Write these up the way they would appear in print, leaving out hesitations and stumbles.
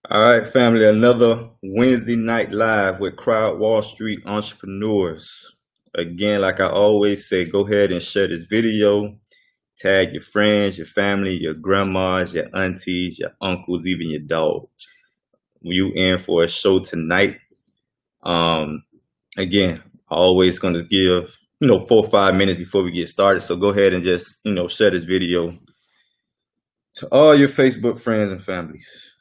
All right, family, another Wednesday night live with Wall Street entrepreneurs. Again, like I always say, go ahead and share this video, tag your friends, your family, your grandmas, your aunties, your uncles, even your dog. You in for a show tonight. Um, Again, always gonna give, 4 or 5 minutes before we get started. So go ahead and just, share this video to all your Facebook friends and families.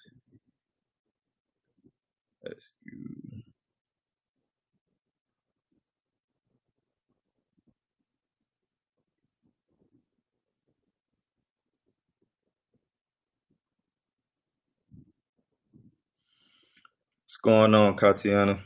What's going on, Katiana?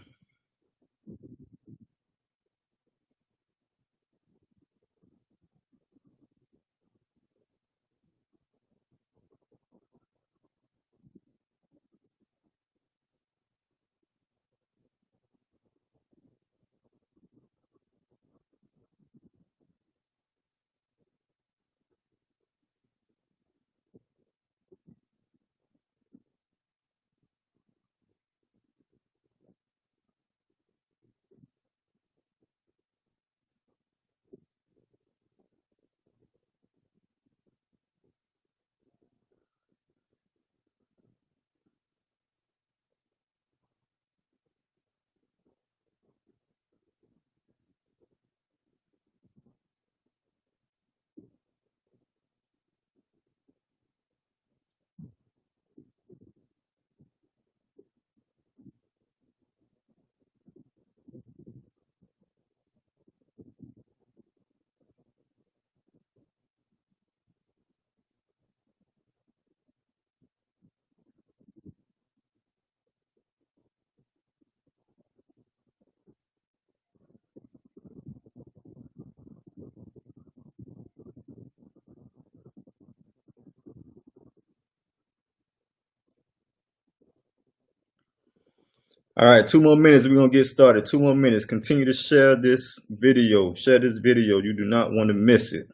All right, 2 more minutes. We're gonna get started. 2 more minutes. Continue to share this video. Share this video. You do not want to miss it.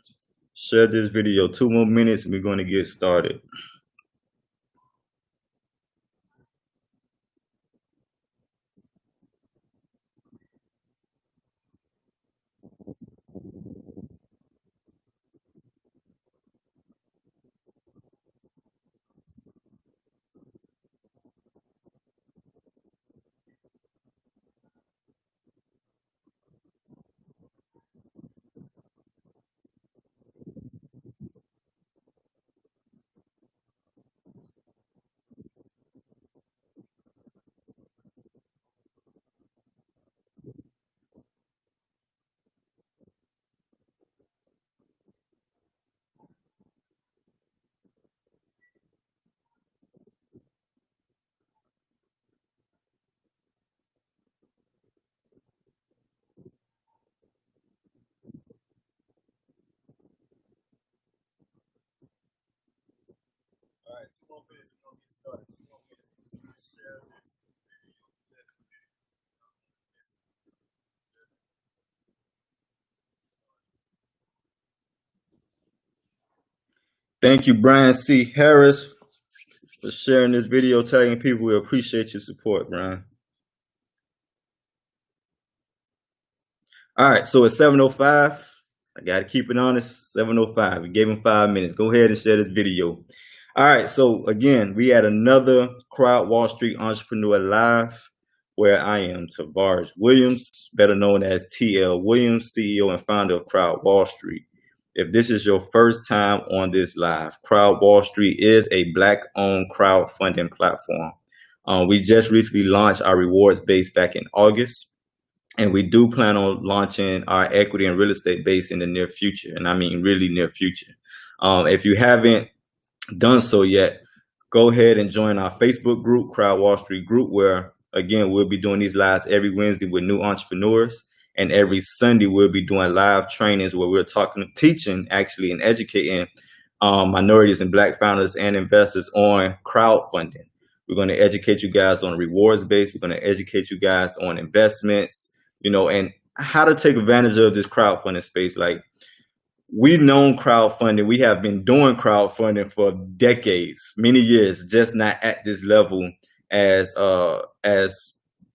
Share this video. 2 more minutes, and we're going to get started. All right, 2 more minutes. We're gonna get started. 2 more minutes. Continue to share this video. Share this video. Thank you, Brian C. Harris, for sharing this video, tagging people. We appreciate your support, Brian. All right, so it's 7:05. I gotta keep it honest. 7:05. We gave him 5 minutes. Go ahead and share this video. All right, so again, we had another Wall Street Entrepreneur Live, where I am Tavares Williams, better known as TL Williams, CEO and founder of Wall Street. If this is your first time on this live, Wall Street is a Black-owned crowdfunding platform. We just recently launched our rewards base back in August. And we do plan on launching our equity and real estate base in the near future. And I mean really near future. If you haven't done so yet, go ahead and join our Facebook group, Wall Street Group, where, again, we'll be doing these lives every Wednesday with new entrepreneurs. And every Sunday, we'll be doing live trainings where we're teaching, actually, and educating minorities and Black founders and investors on crowdfunding. We're going to educate you guys on rewards base. We're going to educate you guys on investments, and how to take advantage of this crowdfunding space. Like, we've known crowdfunding. We have been doing crowdfunding for decades, many years, just not at this level as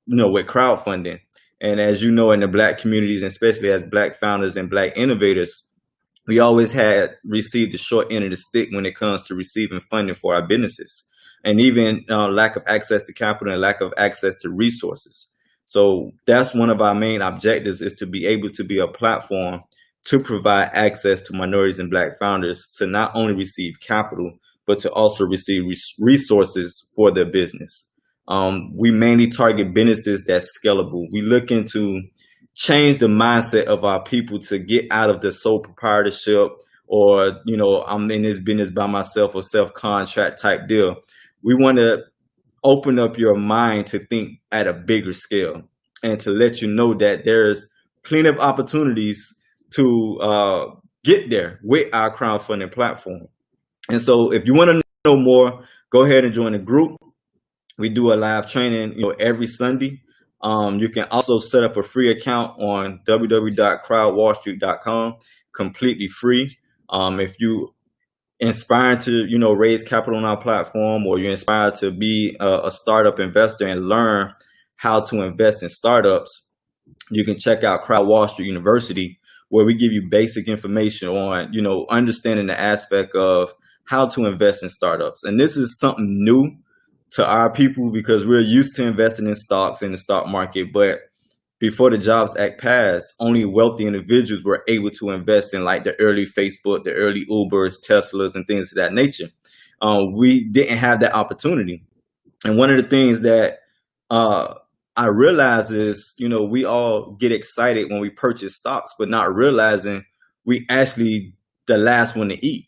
with crowdfunding. And as you know, in the Black communities, and especially as Black founders and Black innovators, we always had received the short end of the stick when it comes to receiving funding for our businesses, and even lack of access to capital and lack of access to resources. So that's one of our main objectives, is to be able to be a platform to provide access to minorities and Black founders to not only receive capital, but to also receive resources for their business. We mainly target businesses that's scalable. We look into change the mindset of our people to get out of the sole proprietorship, or I'm in this business by myself, or self-contract type deal. We want to open up your mind to think at a bigger scale, and to let you know that there's plenty of opportunities to get there with our crowdfunding platform. And so if you want to know more, go ahead and join the group. We do a live training, every Sunday. You can also set up a free account on www.crowdwallstreet.com, completely free. If you inspired to, raise capital on our platform, or you're inspired to be a startup investor and learn how to invest in startups, you can check out WallStreet University, where we give you basic information on, understanding the aspect of how to invest in startups. And this is something new to our people, because we're used to investing in stocks in the stock market. But before the Jobs Act passed, only wealthy individuals were able to invest in like the early Facebook, the early Ubers, Teslas, and things of that nature. We didn't have that opportunity. And one of the things that I realize is, we all get excited when we purchase stocks, but not realizing we actually the last one to eat.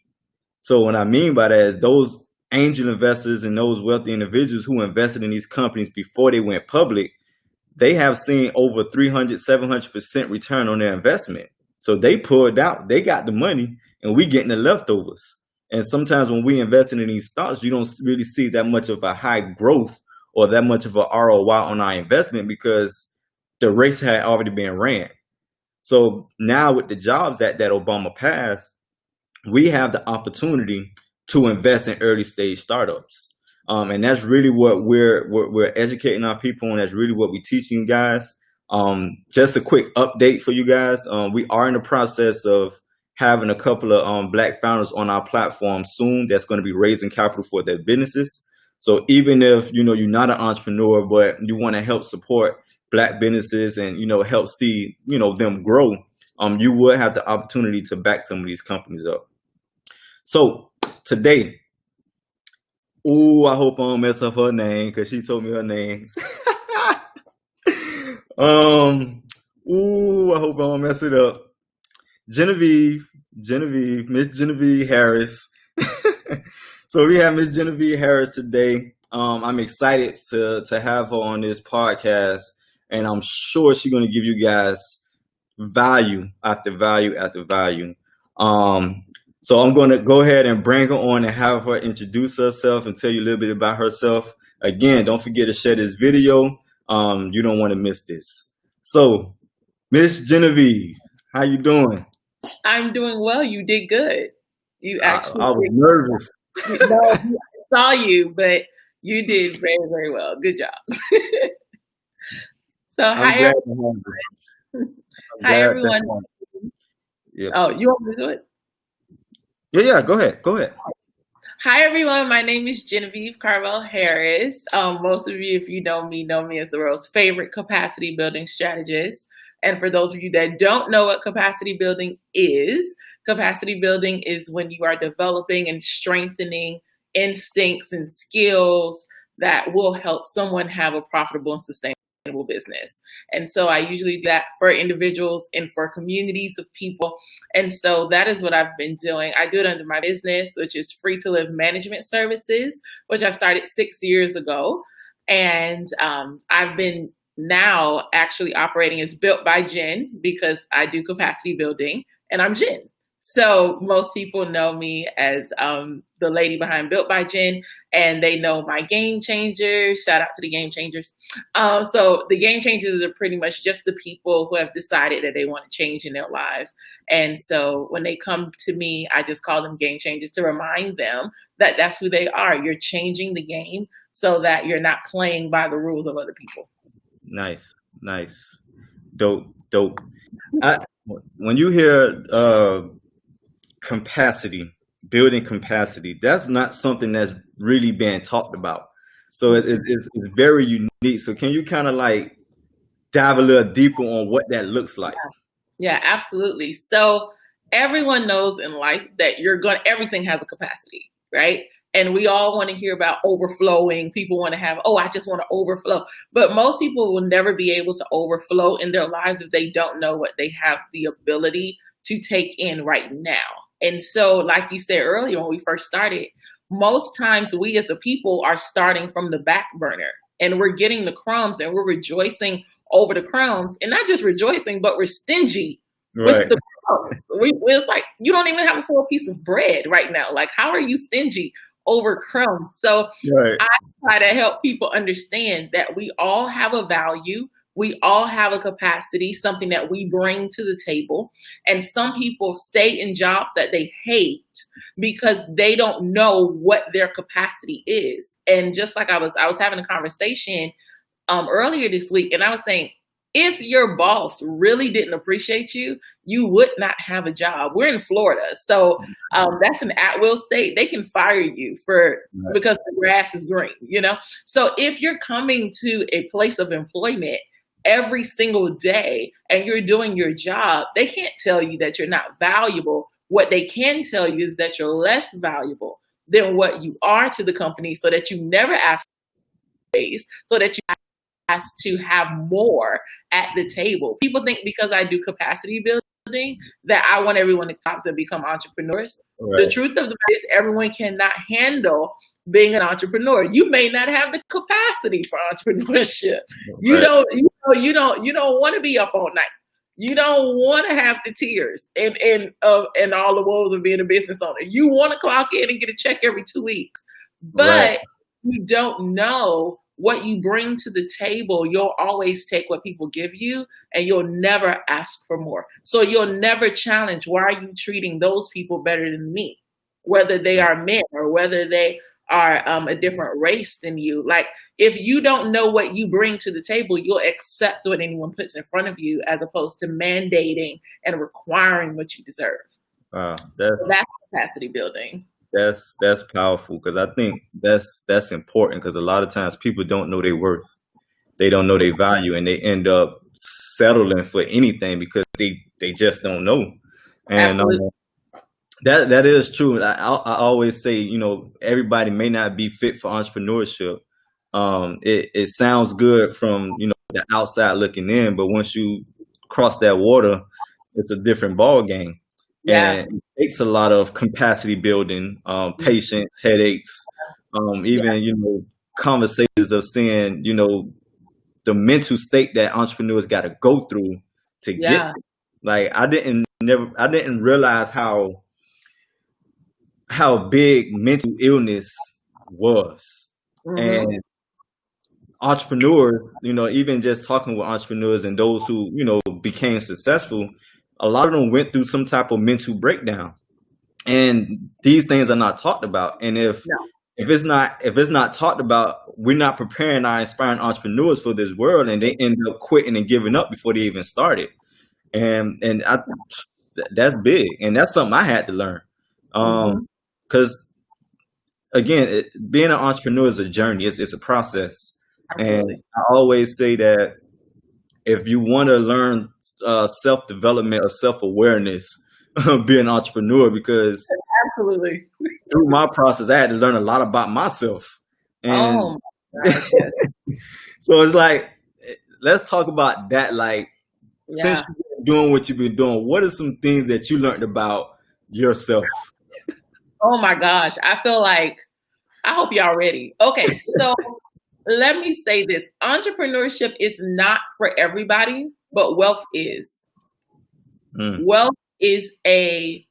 So what I mean by that is those angel investors and those wealthy individuals who invested in these companies before they went public, they have seen over 300, 700% return on their investment. So they pulled out, they got the money, and we getting the leftovers. And sometimes when we invest in these stocks, you don't really see that much of a high growth or that much of a ROI on our investment, because the race had already been ran. So now with the Jobs Act that Obama passed, we have the opportunity to invest in early stage startups. And that's really what we're educating our people on. That's really what we teach you guys. Just a quick update for you guys. We are in the process of having a couple of Black founders on our platform soon that's going to be raising capital for their businesses. So even if you're not an entrepreneur, but you want to help support Black businesses and help see them grow, you will have the opportunity to back some of these companies up. So today, I hope I don't mess up her name, because she told me her name. I hope I don't mess it up. Genevieve, Miss Genevieve Harris. So we have Miss Genevieve Harris today. I'm excited to have her on this podcast, and I'm sure she's going to give you guys value after value after value. So I'm going to go ahead and bring her on and have her introduce herself and tell you a little bit about herself. Again, don't forget to share this video. You don't want to miss this. So, Miss Genevieve, how you doing? I'm doing well. You did good. You actually I was nervous. No, I saw you, but you did very, very well. Good job. So I'm glad to have you. Hi everyone. Yep. Oh, you want me to do it? Yeah, go ahead. Hi everyone, my name is Genevieve Harris. Most of you, if you know me as the world's favorite capacity building strategist. And for those of you that don't know what capacity building is when you are developing and strengthening instincts and skills that will help someone have a profitable and sustainable business. And so I usually do that for individuals and for communities of people. And so that is what I've been doing. I do it under my business, which is Free to Live Management Services, which I started 6 years ago. And I've been now actually operating as Built by Gen, because I do capacity building and I'm Gen. So most people know me as the lady behind Built by Gen, and they know my game changers. Shout out to the game changers. So the game changers are pretty much just the people who have decided that they want to change in their lives. And so when they come to me, I just call them game changers to remind them that that's who they are. You're changing the game so that you're not playing by the rules of other people. Nice, nice, dope, dope. I, when you hear capacity, building capacity, that's not something that's really being talked about. So it's very unique. So can you kind of like dive a little deeper on what that looks like? Yeah, absolutely. So everyone knows in life that everything has a capacity, right? And we all want to hear about overflowing. People want to have, oh, I just want to overflow. But most people will never be able to overflow in their lives if they don't know what they have the ability to take in right now. And so, like you said earlier when we first started, most times we as a people are starting from the back burner and we're getting the crumbs and we're rejoicing over the crumbs, and not just rejoicing, but we're stingy with the crumbs. It's like, you don't even have a full piece of bread right now. Like, how are you stingy over crumbs? So I try to help people understand that we all have a value. We all have a capacity, something that we bring to the table. And some people stay in jobs that they hate because they don't know what their capacity is. And just like I was having a conversation earlier this week, and I was saying, if your boss really didn't appreciate you, you would not have a job. We're in Florida, so that's an at-will state. They can fire you because the grass is green, you know? So if you're coming to a place of employment every single day and you're doing your job, they can't tell you that you're not valuable. What they can tell you is that you're less valuable than what you are to the company, so that you never ask for raise, so that you ask to have more at the table. People think because I do capacity building that I want everyone to become entrepreneurs. The truth of the matter is everyone cannot handle being an entrepreneur. You may not have the capacity for entrepreneurship. You don't want to be up all night. You don't want to have the tears and all the woes of being a business owner. You want to clock in and get a check every 2 weeks, but you don't know what you bring to the table. You'll always take what people give you, and you'll never ask for more. So you'll never challenge, why are you treating those people better than me? Whether they are men or whether they are a different race than you. Like, if you don't know what you bring to the table, you'll accept what anyone puts in front of you, as opposed to mandating and requiring what you deserve. That's capacity building. That's powerful, because I think that's important, because a lot of times people don't know their worth. They don't know their value, and they end up settling for anything because they just don't know. And that is true. I always say, everybody may not be fit for entrepreneurship. It sounds good from the outside looking in, but once you cross that water, it's a different ball game. And it takes a lot of capacity building, patience, headaches, even conversations of seeing the mental state that entrepreneurs got to go through to get there. Like, I didn't realize how big mental illness was. And entrepreneurs, even just talking with entrepreneurs and those who became successful, a lot of them went through some type of mental breakdown, and these things are not talked about. And if it's not talked about, we're not preparing our inspiring entrepreneurs for this world, and they end up quitting and giving up before they even started. And that's big, and that's something I had to learn. Because again, being an entrepreneur is a journey. It's a process. Absolutely. And I always say that if you want to learn self-development or self-awareness, be an entrepreneur, because absolutely, through my process, I had to learn a lot about myself. And so it's like, let's talk about that. Like, since you've been doing what you've been doing, what are some things that you learned about yourself? Oh my gosh, I feel like, I hope y'all ready. Okay, so let me say this. Entrepreneurship is not for everybody, but wealth is. Wealth is a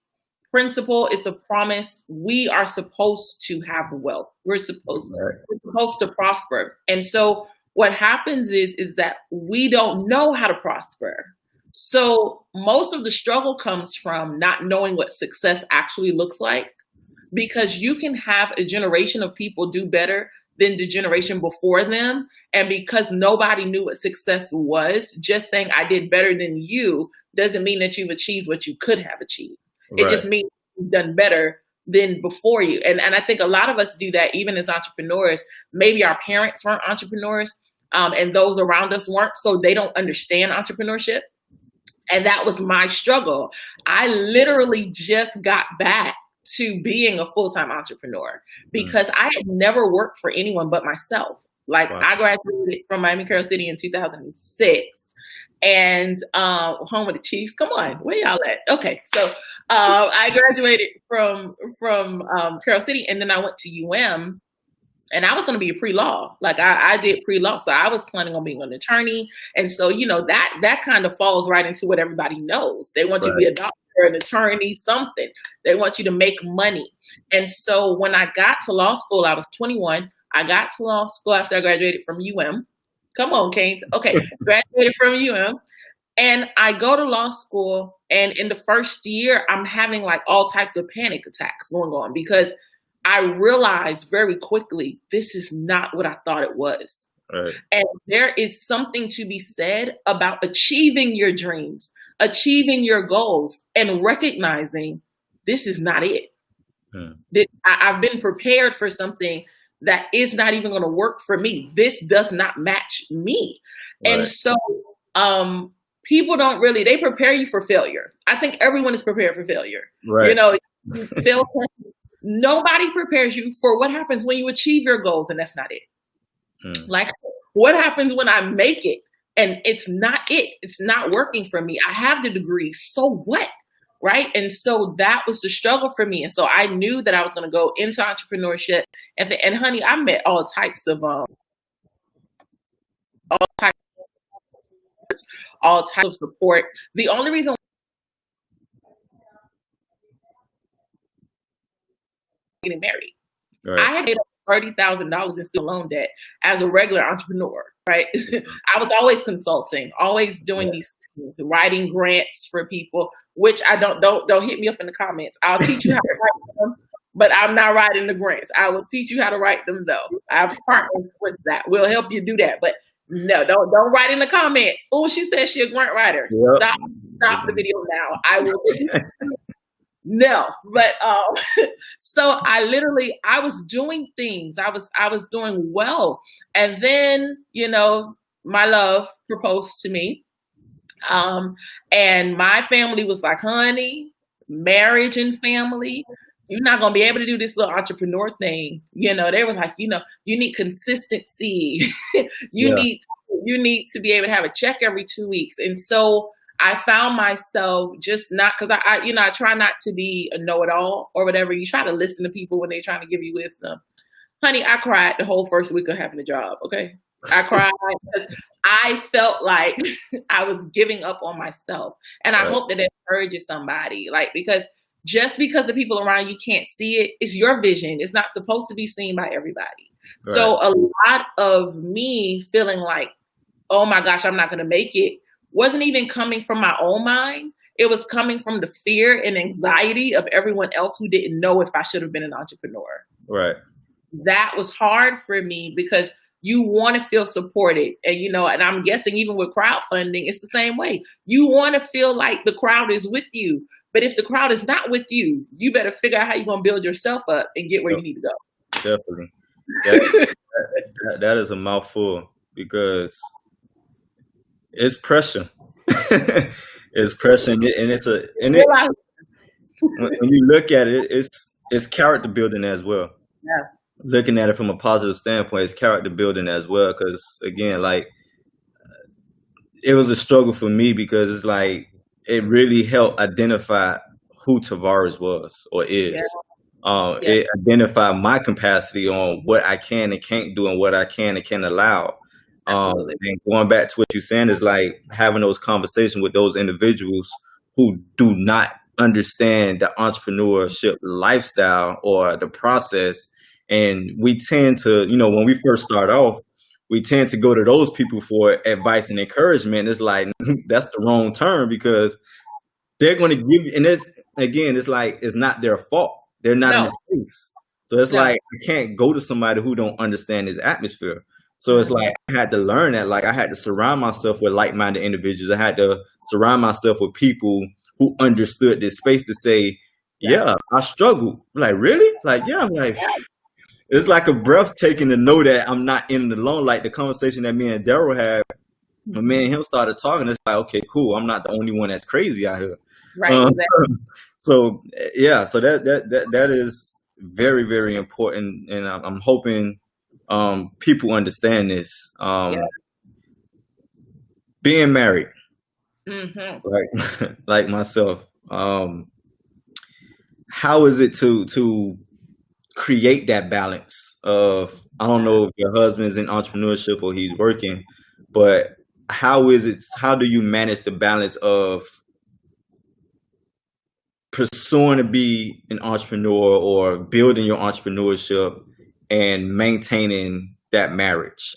principle. It's a promise. We are supposed to have wealth. We're supposed to prosper. And so what happens is that we don't know how to prosper. So most of the struggle comes from not knowing what success actually looks like, because you can have a generation of people do better than the generation before them. And because nobody knew what success was, just saying I did better than you doesn't mean that you've achieved what you could have achieved. It just means you've done better than before you. And I think a lot of us do that even as entrepreneurs. Maybe our parents weren't entrepreneurs, and those around us weren't, so they don't understand entrepreneurship. And that was my struggle. I literally just got back to being a full-time entrepreneur because I had never worked for anyone but myself. Like, I graduated from Miami Carroll City in 2006, and home of the Chiefs. Come on, where y'all at? Okay, so I graduated from Carroll City, and then I went to UM. And I was going to be a pre-law. Like I did pre-law. So I was planning on being an attorney. And so, you know, that kind of falls right into what everybody knows. They want you to be a doctor, an attorney, something. They want you to make money. And so when I got to law school, I was 21. I got to law school after I graduated from UM. Come on, Kane. Okay, graduated from UM. And I go to law school. And in the first year, I'm having like all types of panic attacks going on because I realized very quickly, this is not what I thought it was. Right. And there is something to be said about achieving your dreams, achieving your goals, and recognizing this is not it. I've been prepared for something that is not even going to work for me. This does not match me. Right. And so people don't really, they prepare you for failure. I think everyone is prepared for failure. Right. You know, you fail. Nobody prepares you for what happens when you achieve your goals, and that's not it. Like, what happens when I make it and it's not it? It's not working for me. I have the degree, so what? Right? And so that was the struggle for me. And so I knew that I was going to go into entrepreneurship. And honey, I met all types of support. The only reason getting married. Right. I had made $30,000 in student loan debt as a regular entrepreneur, right? I was always consulting, always doing these things, writing grants for people, which I don't hit me up in the comments. I'll teach you how to write them, but I'm not writing the grants. I will teach you how to write them though. I've partnered with that. We'll help you do that. But no, don't write in the comments. Oh, she says she's a grant writer. Yep. Stop the video now. I will teach you. No, but so I was doing things. I was doing well. And then, you know, my love proposed to me. And my family was like, honey, marriage and family, you're not going to be able to do this little entrepreneur thing. You know, they were like, you know, you need consistency. You need to be able to have a check every 2 weeks. And so I found myself just not, because I try not to be a know-it-all or whatever. You try to listen to people when they're trying to give you wisdom. Honey, I cried the whole first week of having a job, okay? I cried because I felt like I was giving up on myself. And I hope that it encourages somebody, like, because just because the people around you can't see it, it's your vision. It's not supposed to be seen by everybody. Right. So a lot of me feeling like, oh my gosh, I'm not going to make it, wasn't even coming from my own mind. It was coming from the fear and anxiety of everyone else who didn't know if I should have been an entrepreneur. Right. That was hard for me because you want to feel supported. And, you know, and I'm guessing even with crowdfunding, it's the same way. You want to feel like the crowd is with you. But if the crowd is not with you, you better figure out how you're going to build yourself up and get where you need to go. Definitely. That is a mouthful because it's pressure. It's pressure, and when you look at it, it's character building as well. Yeah. Looking at it from a positive standpoint, it's character building as well. Because again, like, it was a struggle for me because it's like it really helped identify who Tavares was or is. Yeah. It identified my capacity on what I can and can't do and what I can and can't allow. And going back to what you're saying is like having those conversations with those individuals who do not understand the entrepreneurship lifestyle or the process. And we tend to, you know, when we first start off, we tend to go to those people for advice and encouragement. It's like, that's the wrong term because they're going to give you, and it's like, it's not their fault. They're not in the space. So it's No. like I can't go to somebody who don't understand this atmosphere. So it's Mhm. like I had to learn that. Like I had to surround myself with like-minded individuals. I had to surround myself with people who understood this space to say, Yeah. yeah, I struggle. I'm like, really? Like, yeah, I'm like, it's like a breathtaking to know that I'm not in it alone. Like the conversation that me and Daryl had when me and him started talking, it's like, okay, cool. I'm not the only one that's crazy out here. Right. Um, Exactly. so yeah, so that is very, very important, and I'm hoping people understand this. Yeah. Being married, Hmm. like like myself, how is it to create that balance of, I don't know if your husband's in entrepreneurship or he's working, but how do you manage the balance of pursuing to be an entrepreneur or building your entrepreneurship and maintaining that marriage?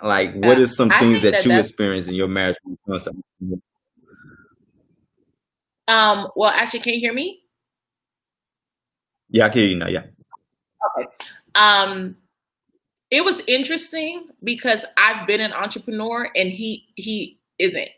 Like, what Yeah. is some I things think that that you that's experience in your marriage when it comes to entrepreneurship? well, actually, can you hear me? Yeah, I can hear you now. Yeah, Okay. Um, it was interesting because I've been an entrepreneur and he isn't.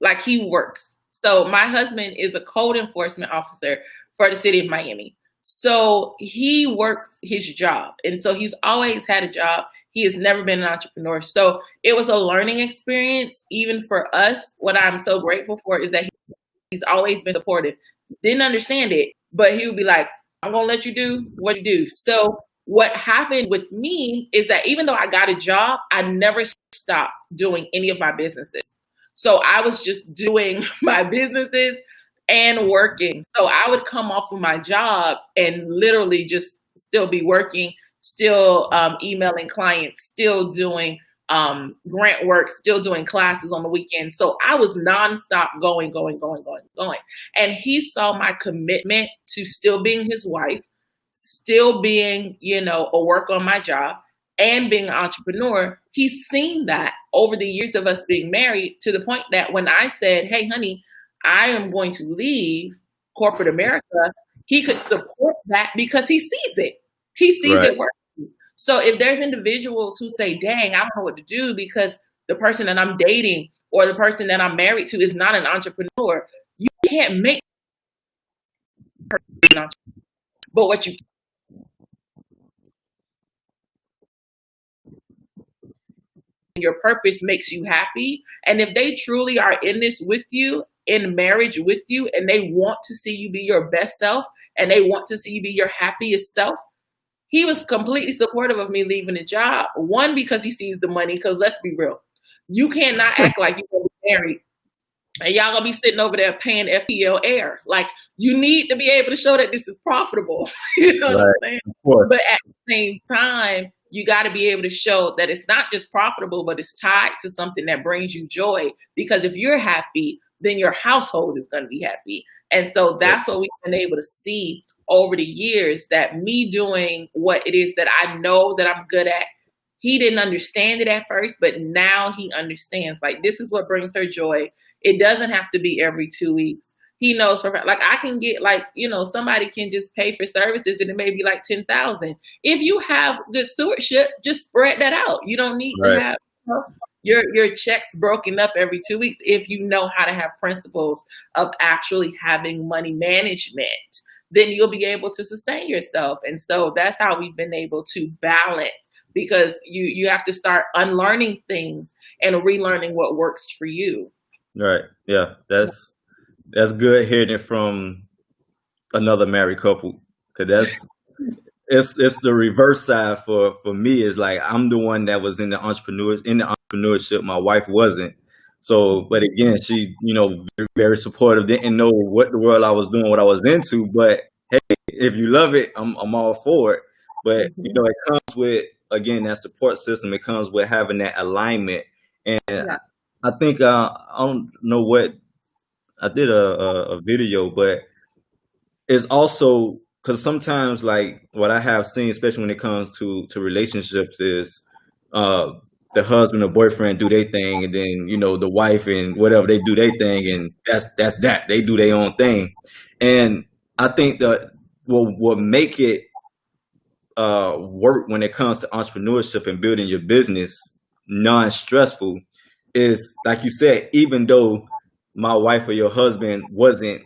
Like he works. So my husband is a code enforcement officer for the city of Miami. So he works his job. And so he's always had a job. He has never been an entrepreneur. So it was a learning experience, even for us. What I'm so grateful for is that he's always been supportive. Didn't understand it, but he would be like, I'm going to let you do what you do. So what happened with me is that even though I got a job, I never stopped doing any of my businesses. So I was just doing my businesses and working. So I would come off of my job and literally just still be working, still emailing clients, still doing grant work, still doing classes on the weekend. So I was nonstop going, going, going, going, going. And he saw my commitment to still being his wife, still being, a work on my job and being an entrepreneur. He's seen that over the years of us being married to the point that when I said, hey, honey, I am going to leave corporate America, he could support that because he sees it. He sees right, it working. So if there's individuals who say, dang, I don't know what to do because the person that I'm dating or the person that I'm married to is not an entrepreneur, you can't make an entrepreneur. But what you your purpose makes you happy. And if they truly are in this with you, in marriage with you, and they want to see you be your best self and they want to see you be your happiest self, he was completely supportive of me leaving the job. One, because he sees the money, because let's be real, you cannot act like you're going to be married and y'all gonna be sitting over there paying FPL air. Like you need to be able to show that this is profitable. You know what I'm right, saying? of course, But at the same time, you got to be able to show that it's not just profitable, but it's tied to something that brings you joy. Because if you're happy, then your household is going to be happy. And so yeah, that's what we've been able to see over the years, that me doing what it is that I know that I'm good at. He didn't understand it at first, but now he understands. Like, this is what brings her joy. It doesn't have to be every 2 weeks. He knows for like I can get like, somebody can just pay for services and it may be like 10,000. If you have good stewardship, just spread that out. You don't need to right, have your checks broken up every 2 weeks if you know how to have principles of actually having money management. Then you'll be able to sustain yourself. And so that's how we've been able to balance, because you have to start unlearning things and relearning what works for you. right. Yeah, that's good hearing it from another married couple, because it's the reverse side for me. Is like I'm the one that was in the entrepreneurship. My wife wasn't. So, but again, she, very, very supportive. Didn't know what the world I was doing, what I was into. But hey, if you love it, I'm all for it. But Mhm. it comes with, again, that support system. It comes with having that alignment. And Yeah. I think I don't know what I did a video, but it's also because sometimes, like what I have seen, especially when it comes to relationships, is uh the husband or boyfriend do their thing, and then the wife and whatever, they do their thing, and that's that, they do their own thing. And I think that what make it work when it comes to entrepreneurship and building your business non-stressful is, like you said, even though my wife or your husband wasn't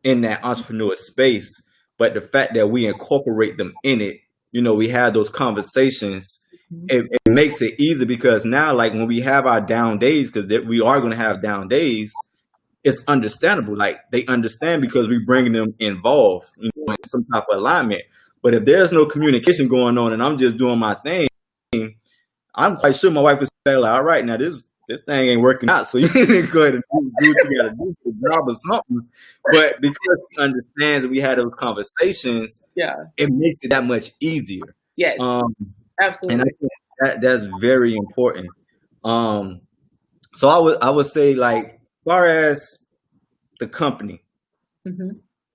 in that entrepreneur space, but the fact that we incorporate them in it, we have those conversations. It makes it easy because now, like when we have our down days, because we are going to have down days, it's understandable. Like they understand because we bring them involved, in some type of alignment. But if there's no communication going on and I'm just doing my thing, I'm quite sure my wife would say, like, all right, now this thing ain't working out, so you need to go ahead and do what you got to do for the job or something. But because he understands and we had those conversations, it makes it that much easier. Yes, absolutely. And I think that's very important. So I would say, like, as far as the company,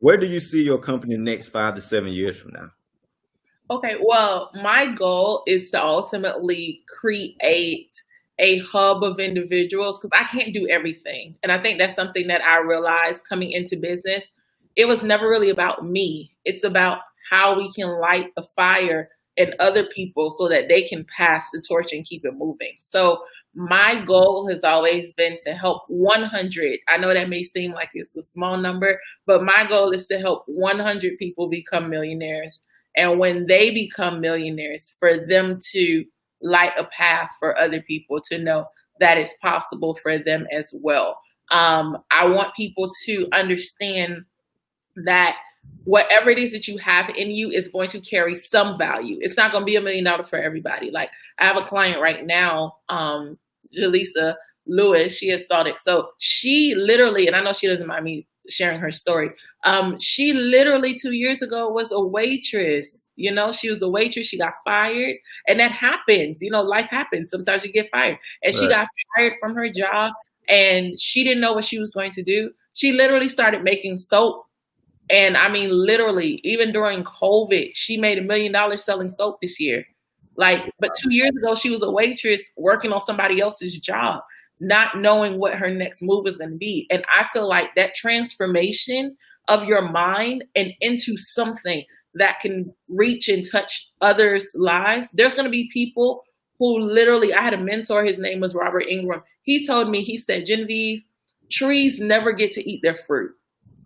where do you see your company next 5 to 7 years from now? Okay, well, my goal is to ultimately create a hub of individuals because I can't do everything. And I think that's something that I realized coming into business. It was never really about me. It's about how we can light a fire in other people so that they can pass the torch and keep it moving. So my goal has always been to help 100. I know that may seem like it's a small number, but my goal is to help 100 people become millionaires. And when they become millionaires, for them to light a path for other people to know that it's possible for them as well. I want people to understand that whatever it is that you have in you is going to carry some value. It's not going to be $1 million for everybody. Like I have a client right now, Jaleesa Lewis, she is Salt. So she literally, and I know she doesn't mind me sharing her story. She literally 2 years ago was a waitress. She was a waitress. She got fired, and that happens. Life happens. Sometimes you get fired, and she got fired from her job, and she didn't know what she was going to do. She literally started making soap, and I mean, literally, even during COVID, she made $1 million selling soap this year. But 2 years ago, she was a waitress working on somebody else's job, not knowing what her next move is going to be. And I feel like that transformation of your mind and into something that can reach and touch others' lives. There's going to be people who literally, I had a mentor, his name was Robert Ingram. He told me, he said, Genevieve, trees never get to eat their fruit.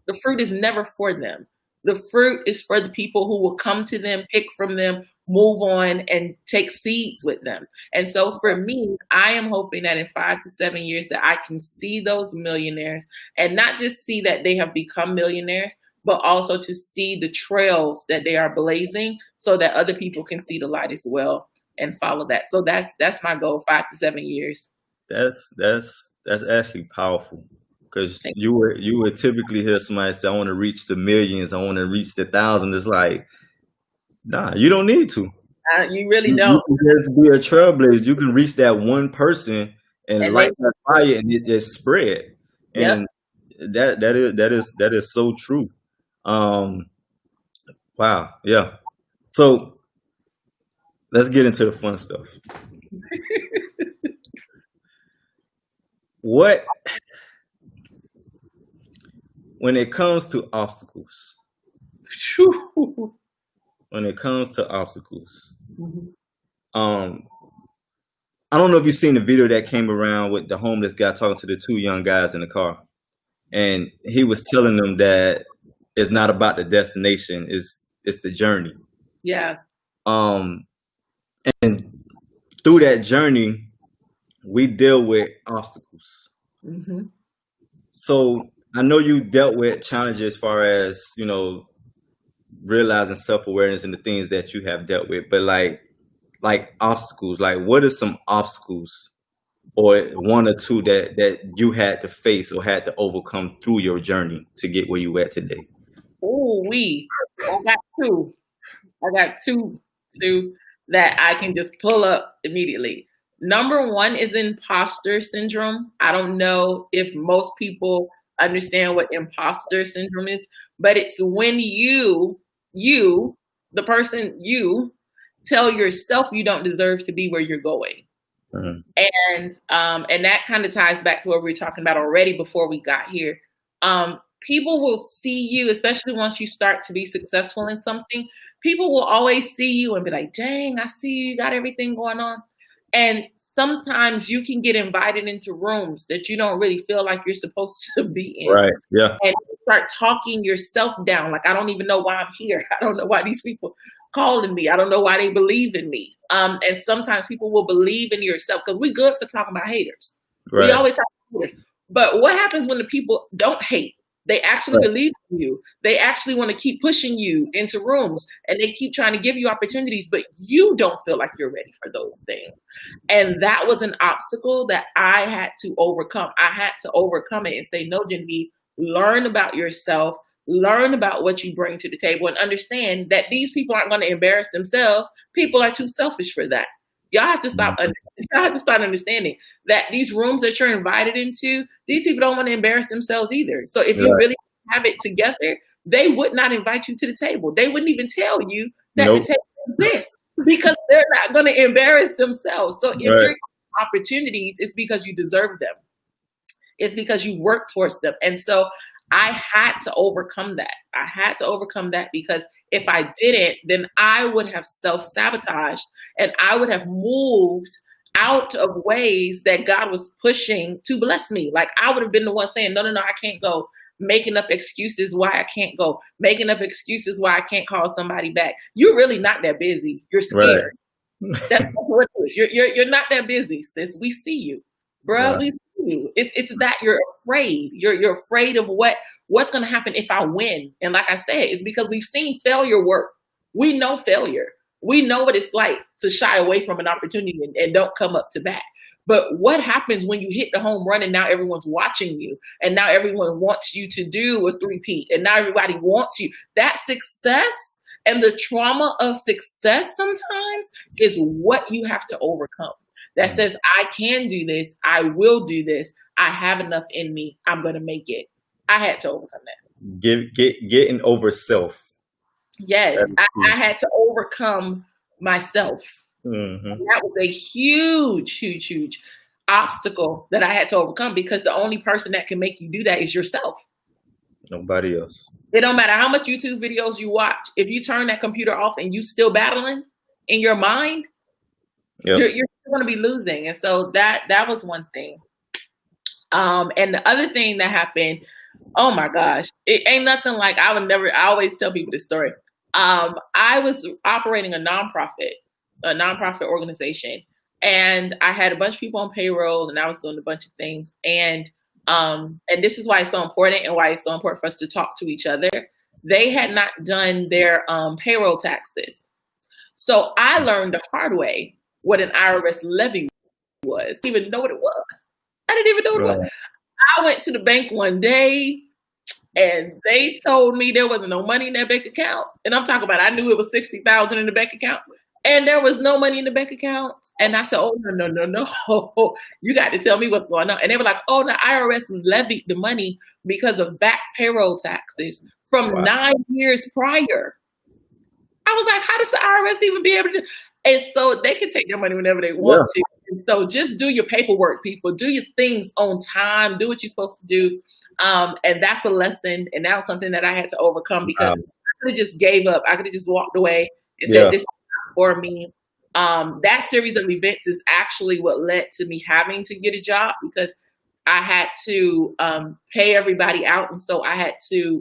The fruit is never for them. The fruit is for the people who will come to them, pick from them, move on, and take seeds with them. And so for me, I am hoping that in 5 to 7 years that I can see those millionaires and not just see that they have become millionaires, but also to see the trails that they are blazing so that other people can see the light as well and follow that. So that's my goal, 5 to 7 years. That's actually powerful. Because you would typically hear somebody say, I want to reach the millions, I want to reach the thousand. It's like, nah, you don't need to. You really don't. You can just be a trailblazer. You can reach that one person and light that fire, and it just spread. And that is so true. Wow, yeah. So let's get into the fun stuff. When it comes to obstacles, I don't know if you've seen the video that came around with the homeless guy talking to the two young guys in the car. And he was telling them that it's not about the destination, it's the journey. Yeah. And through that journey, we deal with obstacles. So I know you dealt with challenges as far as, realizing self-awareness and the things that you have dealt with, but like obstacles, like what are some obstacles or one or two that you had to face or had to overcome through your journey to get where you at today? I got two that I can just pull up immediately. Number one is imposter syndrome. I don't know if most people understand what imposter syndrome is, but it's when you, the person you, tell yourself you don't deserve to be where you're going. And that kind of ties back to what we were talking about already before we got here. people will see you, especially once you start to be successful in something. People will always see you and be like, dang, I see you got everything going on. And sometimes you can get invited into rooms that you don't really feel like you're supposed to be in. Right. Yeah. And you start talking yourself down. Like, I don't even know why I'm here. I don't know why these people calling me. I don't know why they believe in me. And sometimes people will believe in yourself, because we're good for talking about haters. Right. We always talk about haters. But what happens when the people don't hate? They actually Right. believe in you. They actually want to keep pushing you into rooms, and they keep trying to give you opportunities, but you don't feel like you're ready for those things. And that was an obstacle that I had to overcome. I had to overcome it and say, no, Genevieve, learn about yourself, learn about what you bring to the table, and understand that these people aren't going to embarrass themselves. People are too selfish for that. Y'all have to stop. Y'all have to start understanding that these rooms that you're invited into, these people don't want to embarrass themselves either. So if you really have it together, they would not invite you to the table. They wouldn't even tell you that the table exists, because they're not going to embarrass themselves. So if you're getting opportunities, it's because you deserve them. It's because you work towards them. And so I had to overcome that. I had to overcome that, because if I didn't, then I would have self-sabotaged, and I would have moved out of ways that God was pushing to bless me. Like, I would have been the one saying, no, I can't go, making up excuses why I can't go, making up excuses why I can't call somebody back. You're really not that busy. You're scared. Right. That's what it is. You're not that busy, sis. We see you, bro. Right. We see you. It's that you're afraid. You're afraid of what's going to happen if I win. And like I said, it's because we've seen failure work. We know failure. We know what it's like to shy away from an opportunity and don't come up to bat. But what happens when you hit the home run and now everyone's watching you, and now everyone wants you to do a three-peat, and now everybody wants you? That success and the trauma of success sometimes is what you have to overcome. That says, I can do this. I will do this. I have enough in me. I'm going to make it. I had to overcome that. Getting over self. Yes, I had to overcome myself. Mm-hmm. And that was a huge obstacle that I had to overcome, because the only person that can make you do that is yourself. Nobody else. It don't matter how much YouTube videos you watch. If you turn that computer off and you still battling in your mind, you're going to be losing. And so that was one thing. And the other thing that happened, oh my gosh, it ain't nothing like, I always tell people this story. I was operating a nonprofit organization, and I had a bunch of people on payroll, and I was doing a bunch of things. And this is why it's so important, and why it's so important for us to talk to each other. They had not done their payroll taxes. So I learned the hard way what an IRS levy was. I didn't even know what it was. I didn't even know what it was. I went to the bank one day, and they told me there wasn't no money in that bank account. And I'm talking about, I knew it was $60,000 in the bank account, and there was no money in the bank account. And I said, oh, no. You got to tell me what's going on. And they were like, oh, the IRS levied the money because of back payroll taxes from 9 years prior. I was like, how does the IRS even be able to do? And so they can take their money whenever they want to. And so just do your paperwork, people. Do your things on time. Do what you're supposed to do. And that's a lesson. And that was something that I had to overcome, because I could have just gave up. I could have just walked away and said, this is not for me. That series of events is actually what led to me having to get a job, because I had to pay everybody out. And so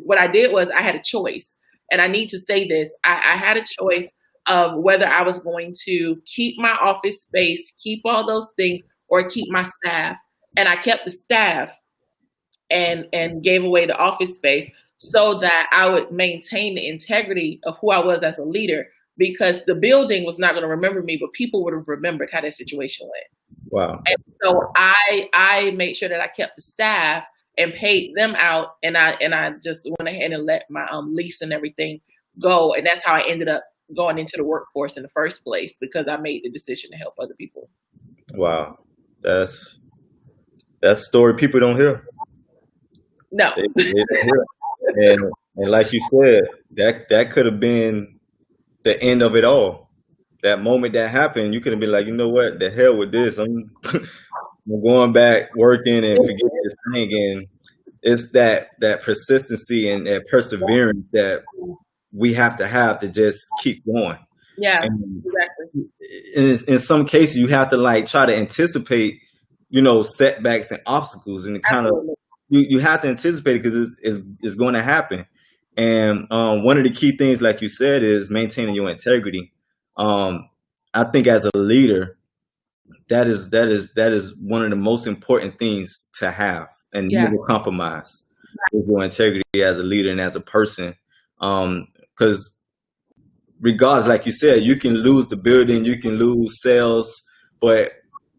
what I did was I had a choice. And I need to say this. I had a choice of whether I was going to keep my office space, keep all those things, or keep my staff. And I kept the staff and gave away the office space so that I would maintain the integrity of who I was as a leader, because the building was not going to remember me, but people would have remembered how that situation went. Wow. And so I made sure that I kept the staff and paid them out, and I just went ahead and let my lease and everything go. And that's how I ended up going into the workforce in the first place, because I made the decision to help other people. Wow. That's a story people don't hear. No. They don't hear. And like you said, that could have been the end of it all. That moment that happened, you could have been like, you know what, the hell with this. I'm going back working and forgetting this thing. it's that persistency and that perseverance that we have to just keep going. Yeah, And exactly. in some cases, you have to like try to anticipate, setbacks and obstacles, and kind of Absolutely. you have to anticipate it because it's going to happen. And one of the key things, like you said, is maintaining your integrity. Um, I think as a leader, that is one of the most important things to have and Yeah, never compromise with your integrity as a leader and as a person. Because regardless, like you said, you can lose the building, you can lose sales, but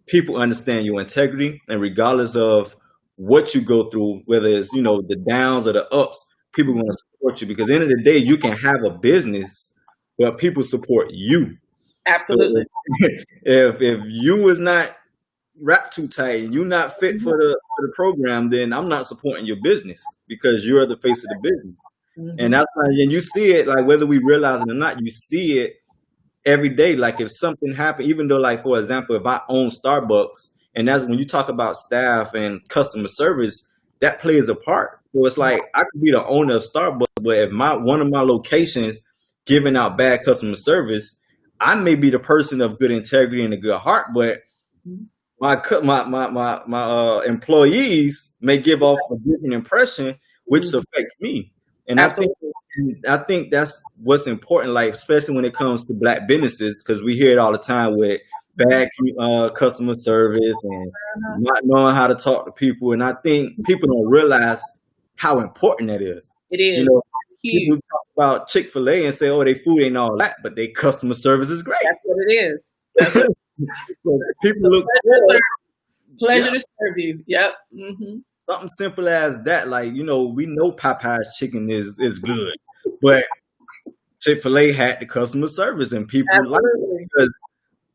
people understand your integrity, and regardless of what you go through, whether it's the downs or the ups, people want to support you because at the end of the day, you can have a business, but people support you. So absolutely. if you is not wrapped too tight and you're not fit Mhm. for the program, then I'm not supporting your business because you're the face of the business. And Mhm. that's why, and you see it like whether we realize it or not, you see it every day. Like if something happened, even though like for example, if I own Starbucks, and that's when you talk about staff and customer service, that plays a part. So it's like I could be the owner of Starbucks, but if my one of my locations giving out bad customer service, I may be the person of good integrity and a good heart, but Mhm. my employees may give off a different impression, which Mhm. affects me. And Absolutely. I think that's what's important, like especially when it comes to black businesses, because we hear it all the time with bad customer service and Uh-huh. not knowing how to talk to people. And I think people don't realize how important that is. It You is know, huge. people talk about Chick-fil-A and say, "Oh, they food ain't all that," but their customer service is great. That's what it is. That's what So it's people a look pleasure to forward. serve. Yeah, Pleasure to serve you. Yep. something simple as that. Like we know Popeye's chicken is good, but Chick-fil-A had the customer service, and people like it Absolutely. because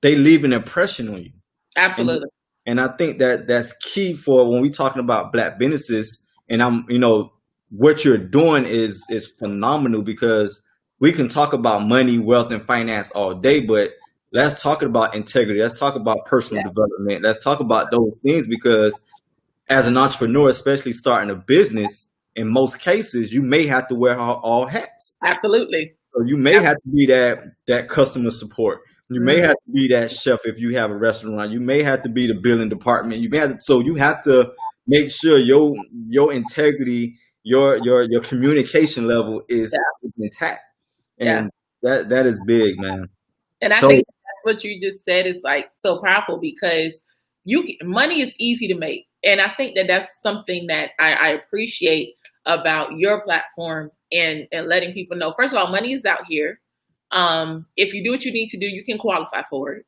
they leave an impression on you. And Absolutely. and I think that that's key for when we talking about black businesses. And what you're doing is phenomenal because we can talk about money, wealth, and finance all day, but let's talk about integrity. Let's talk about personal Yeah. development. Let's talk about those things because as an entrepreneur, especially starting a business, in most cases, you may have to wear all hats. Absolutely. So you may have to be that customer support. You may Mhm. have to be that chef if you have a restaurant. You may have to be the billing department. You may have to, so you have to make sure your integrity, your communication level Yeah. is intact, Yeah. and that is big, man. And I So think that's what you just said is like so powerful because money is easy to make, and I think that that's something that I appreciate about your platform and letting people know. First of all, money is out here. If you do what you need to do, you can qualify for it.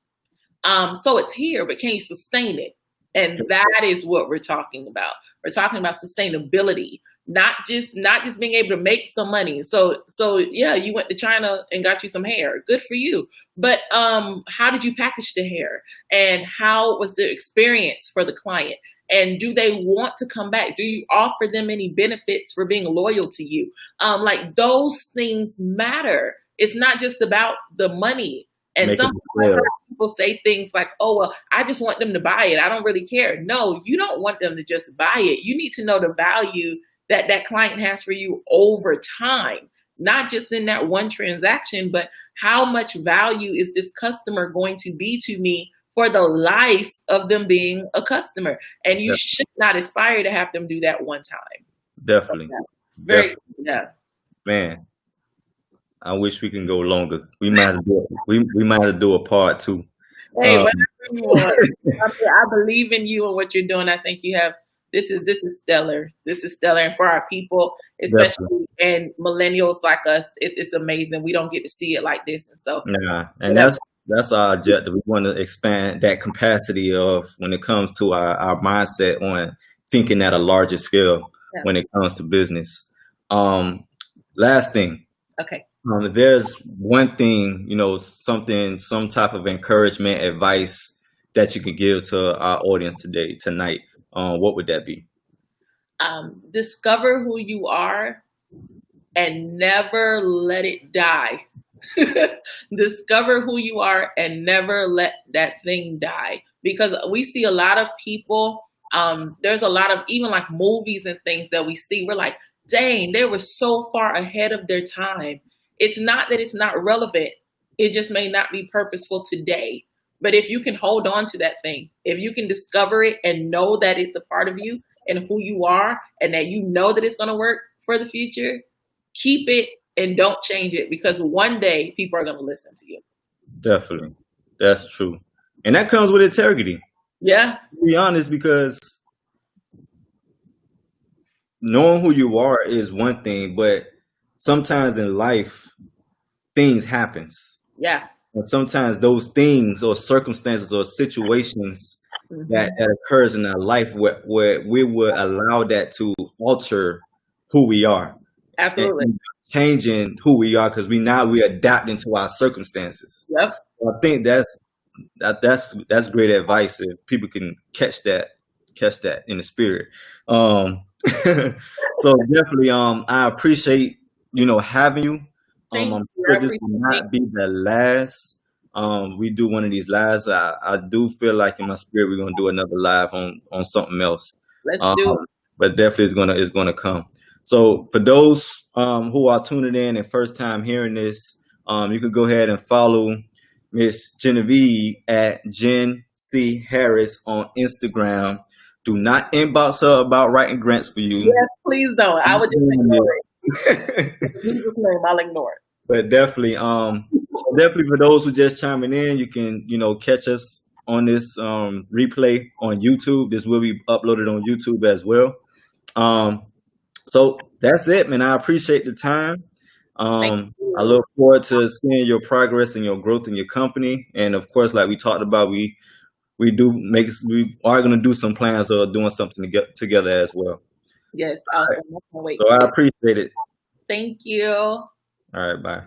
So it's here, but can you sustain it? And that is what we're talking about. We're talking about sustainability, not just being able to make some money. So yeah, you went to China and got you some hair. Good for you. But how did you package the hair? And how was the experience for the client? And do they want to come back? Do you offer them any benefits for being loyal to you? Like those things matter. It's not just about the money. And make it some sell. people say things like, oh, well, I just want them to buy it. I don't really care. No, you don't want them to just buy it. You need to know the value that that client has for you over time, not just in that one transaction, but how much value is this customer going to be to me for the life of them being a customer? And you Yeah, should not aspire to have them do that one time. So, definitely, yeah, very, definitely, yeah. man. I wish we can go longer. We might have to do a part two. Hey, Um, whatever you want. I believe in you and what you're doing. I think you have this is stellar. This is stellar, and for our people, definitely. especially and millennials like us, it's amazing. We don't get to see it like this, and so Nah, and whatever. that's our objective. We want to expand that capacity of when it comes to our mindset on thinking at a larger scale Yeah. when it comes to business. Um, last thing, Okay. if there's one thing, some type of encouragement, advice that you could give to our audience tonight, what would that be? Discover who you are and never let it die. Discover who you are and never let that thing die. Because we see a lot of people There's a lot of even like movies and things that we see. We're like, dang, they were so far ahead of their time. It's not that it's not relevant. It just may not be purposeful today. But if you can hold on to that thing, if you can discover it and know that it's a part of you and who you are, and that you know that it's going to work for the future, keep it and don't change it, because one day people are going to listen to you. Definitely. That's true. And that comes with integrity. Yeah. To be honest, because knowing who you are is one thing, but sometimes in life, things happens. Yeah. And sometimes those things or circumstances or situations that occurs in our life where we would allow that to alter who we are. Absolutely. And changing who we are, because we adapting to our circumstances. Yep. I think that's great advice if people can catch that in the spirit. So definitely I appreciate having you. Thank I'm you. sure this will not be the last we do one of these lives. I do feel like in my spirit we're gonna do another live on something else. Let's do it. But definitely it's gonna come. So for those who are tuning in and first time hearing this, you could go ahead and follow Miss Genevieve at Gen C Harris on Instagram. Do not inbox her about writing grants for you. Yes, please don't. I would just ignore it. In Jesus' name, I'll ignore it. But definitely, definitely for those who just chiming in, you can catch us on this replay on YouTube. This will be uploaded on YouTube as well. So that's it, man. I appreciate the time. I look forward to seeing your progress and your growth in your company. And of course, like we talked about, we are going to do some plans of doing something together as well. Yes, awesome. I can't wait. So I appreciate it. Thank you. All right, bye.